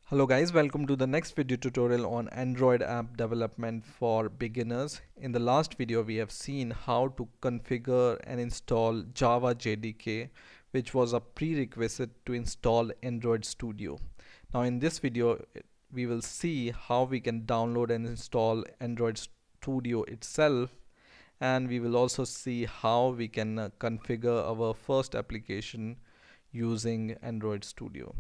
Hello guys, welcome to the next video tutorial on Android app development for beginners. In the last video we have seen how to configure and install Java JDK, which was a prerequisite to install Android Studio. Now in this video we will see how we can download and install Android Studio itself, and we will also see how we can configure our first application using Android Studio.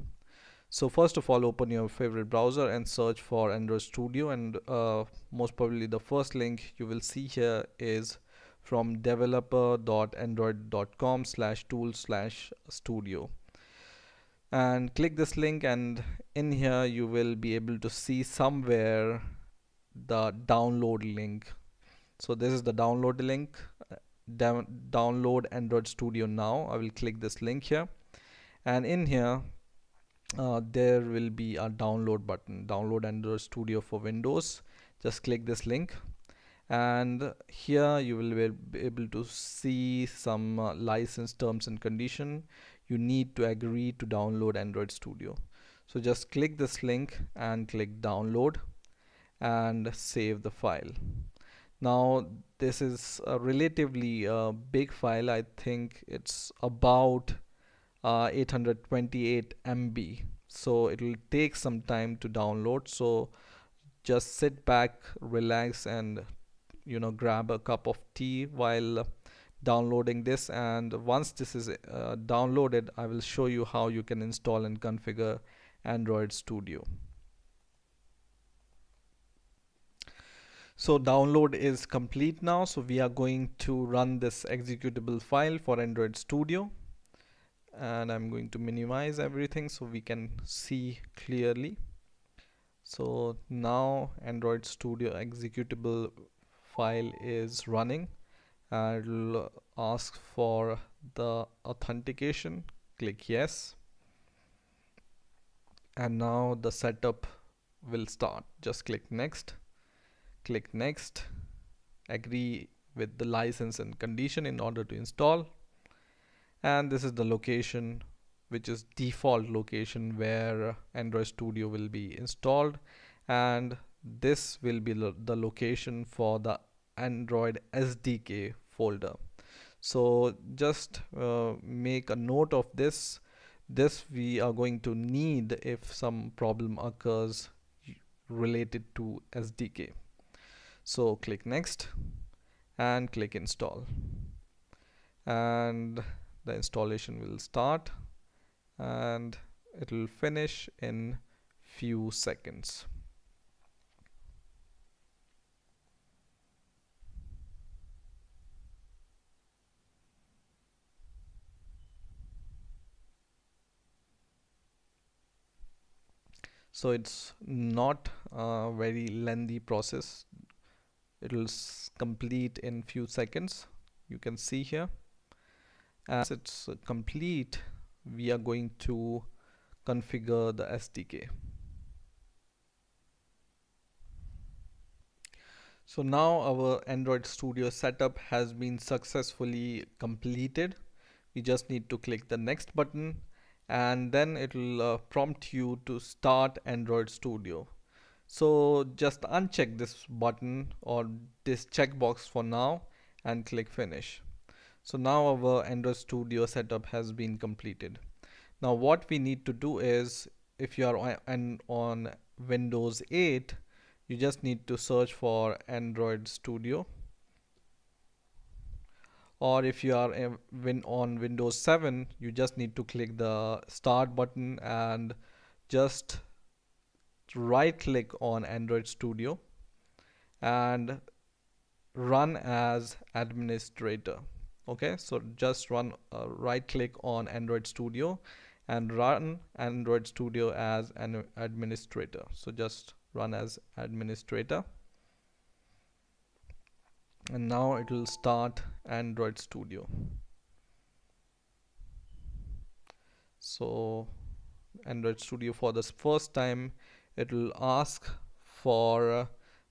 So first of all, open your favorite browser and search for Android Studio, and most probably the first link you will see here is from developer.android.com/tool/studio, and click this link, and in here you will be able to see somewhere the download link. So this is the download link. Download Android Studio now. I will click this link here, and in here there will be a download button, download Android Studio for Windows. Just click this link, and here you will be able to see some license terms and condition. You need to agree to download Android Studio. So just click this link and click download and save the file. Now this is a relatively big file. I think it's about 828 MB, so it will take some time to download. So just sit back, relax, and grab a cup of tea while downloading this. And once this is downloaded, I will show you how you can install and configure Android Studio. So download is complete now, so we are going to run this executable file for Android Studio, and I'm going to minimize everything so we can see clearly. So now Android Studio executable file is running, and it'll ask for the authentication. Click yes, and now the setup will start. Just click next, agree with the license and condition in order to install. And this is the location, which is default location where Android Studio will be installed, and this will be the location for the Android SDK folder. So just make a note of this. This we are going to need if some problem occurs related to SDK. So click next and click install, and the installation will start, and it will finish in few seconds. So it's not a very lengthy process. It will complete in few seconds. You can see here. As it's complete, we are going to configure the SDK. So now our Android Studio setup has been successfully completed. We just need to click the next button, and then it will prompt you to start Android Studio. So just uncheck this button or this checkbox for now and click finish. So now our Android Studio setup has been completed. Now what we need to do is, if you are on Windows 8, you just need to search for Android Studio, or if you are on Windows 7, you just need to click the start button and just right click on Android Studio and run as administrator. Okay, so just run right click on Android Studio and run Android Studio as an administrator. So just run as administrator, and now it will start Android Studio. So Android Studio, for the first time, it will ask for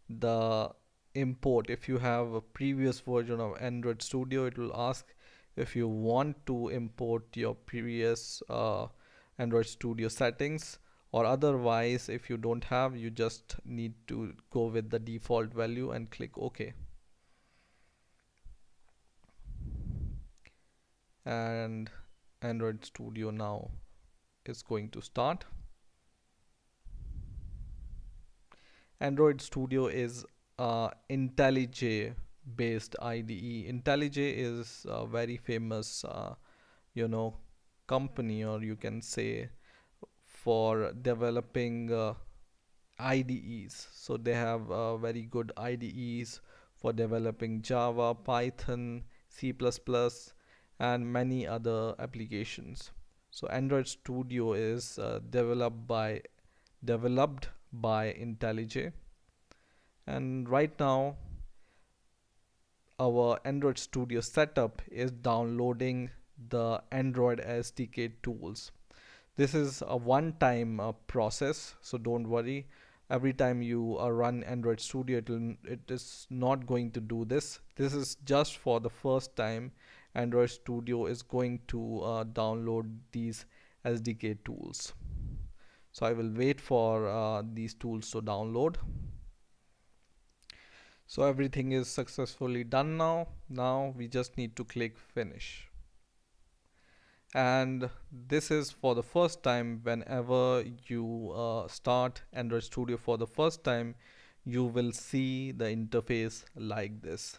the import. If you have a previous version of Android Studio, it will ask if you want to import your previous Android Studio settings, or otherwise if you don't have, you just need to go with the default value and click OK. And Android Studio now is going to start. Android Studio is IntelliJ based IDE. IntelliJ is a very famous you know company, or you can say, for developing IDEs. So they have very good IDEs for developing Java, Python, C++, and many other applications. So Android Studio is developed by IntelliJ, and right now our Android Studio setup is downloading the Android SDK tools. This is a one-time process, so don't worry. Every time you run Android Studio, it is not going to do this. This is just for the first time. Android Studio is going to download these SDK tools. So I will wait for these tools to download. So everything is successfully done now. Now we just need to click finish. And this is for the first time. Whenever you start Android Studio for the first time, you will see the interface like this.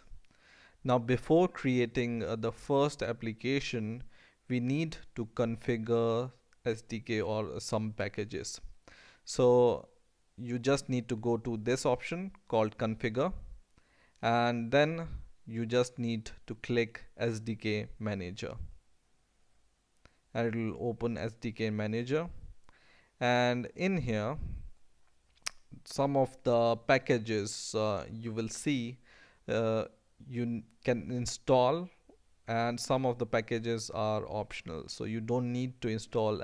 Now before creating the first application, we need to configure SDK or some packages. So you just need to go to this option called configure, and then you just need to click SDK manager, and it will open SDK manager. And in here, some of the packages you will see uh, you can install, and some of the packages are optional, so you don't need to install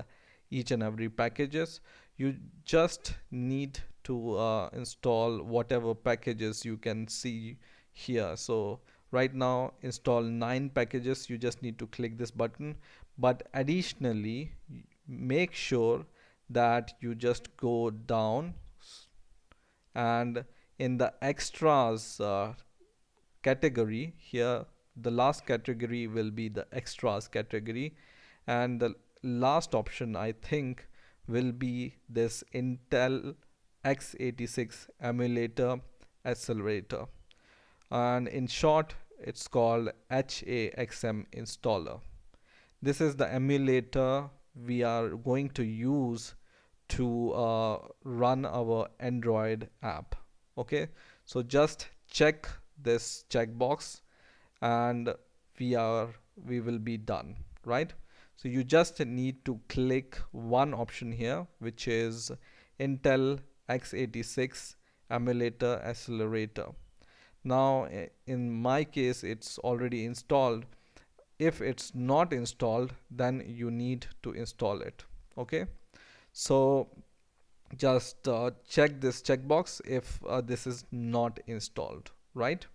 each and every packages. You just need to install whatever packages you can see here. So right now install 9 packages. You just need to click this button, but additionally make sure that you just go down, and in the extras category here, the last category will be the extras category, and the last option I think will be this Intel x86 emulator accelerator, and in short it's called HAXM installer. This is the emulator we are going to use to run our Android app. Okay, so just check this checkbox and we will be done, right? So you just need to click one option here, which is Intel x86 emulator accelerator. Now in my case it's already installed. If it's not installed, then you need to install it. Okay, so just check this checkbox if this is not installed, right?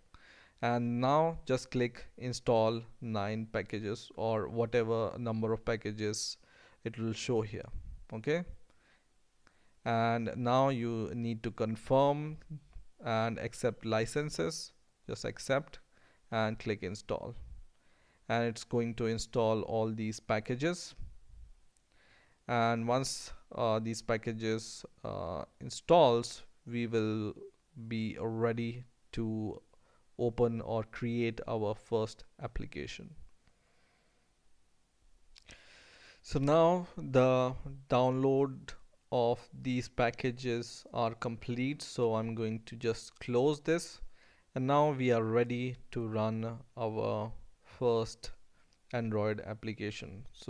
And now just click install 9 packages or whatever number of packages it will show here. Okay, and now you need to confirm and accept licenses. Just accept and click install, and it's going to install all these packages. And once these packages installs, we will be ready to open or create our first application. So now the download of these packages are complete, so I'm going to just close this, and now we are ready to run our first Android application. So